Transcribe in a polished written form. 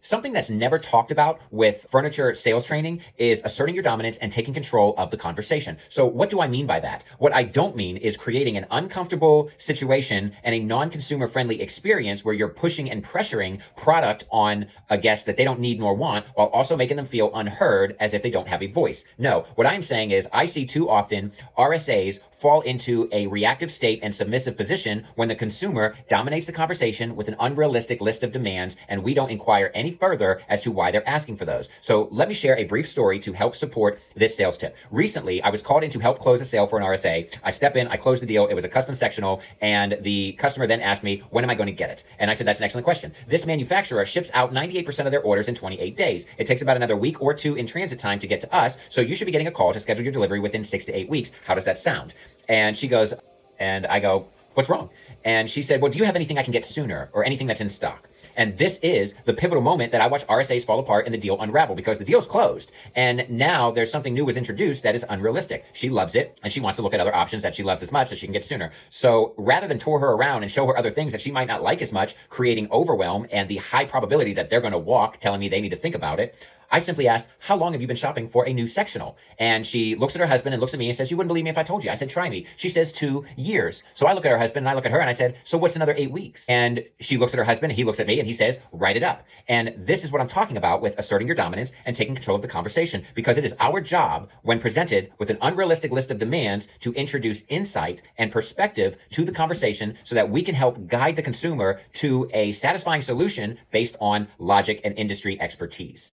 Something that's never talked about with furniture sales training is asserting your dominance and taking control of the conversation. So what do I mean by that? What I don't mean is creating an uncomfortable situation and a non-consumer friendly experience where you're pushing and pressuring product on a guest that they don't need nor want, while also making them feel unheard as if they don't have a voice. No, what I'm saying is I see too often RSAs fall into a reactive state and submissive position when the consumer dominates the conversation with an unrealistic list of demands, and we don't inquire any further as to why they're asking for those. So let me share a brief story to help support this sales tip. Recently, I was called in to help close a sale for an RSA. I step in, I close the deal. It was a custom sectional, and the customer then asked me, when am I going to get it? And I said, that's an excellent question. This manufacturer ships out 98% of their orders in 28 days. It takes about another week or two in transit time to get to us, so you should be getting a call to schedule your delivery within 6 to 8 weeks. How does that sound? And she goes, and I go, what's wrong? And she said, well, do you have anything I can get sooner or anything that's in stock? And this is the pivotal moment that I watch RSAs fall apart and the deal unravel, because the deal's closed. And now there's something new was introduced that is unrealistic. She loves it, and she wants to look at other options that she loves as much that she can get sooner. So rather than tour her around and show her other things that she might not like as much, creating overwhelm and the high probability that they're going to walk telling me they need to think about it, I simply asked, how long have you been shopping for a new sectional? And she looks at her husband and looks at me and says, you wouldn't believe me if I told you. I said, try me. She says 2 years. So I look at her husband and I look at her and I said, so what's another 8 weeks? And she looks at her husband and he looks at me and he says, write it up. And this is what I'm talking about with asserting your dominance and taking control of the conversation, because it is our job when presented with an unrealistic list of demands to introduce insight and perspective to the conversation so that we can help guide the consumer to a satisfying solution based on logic and industry expertise.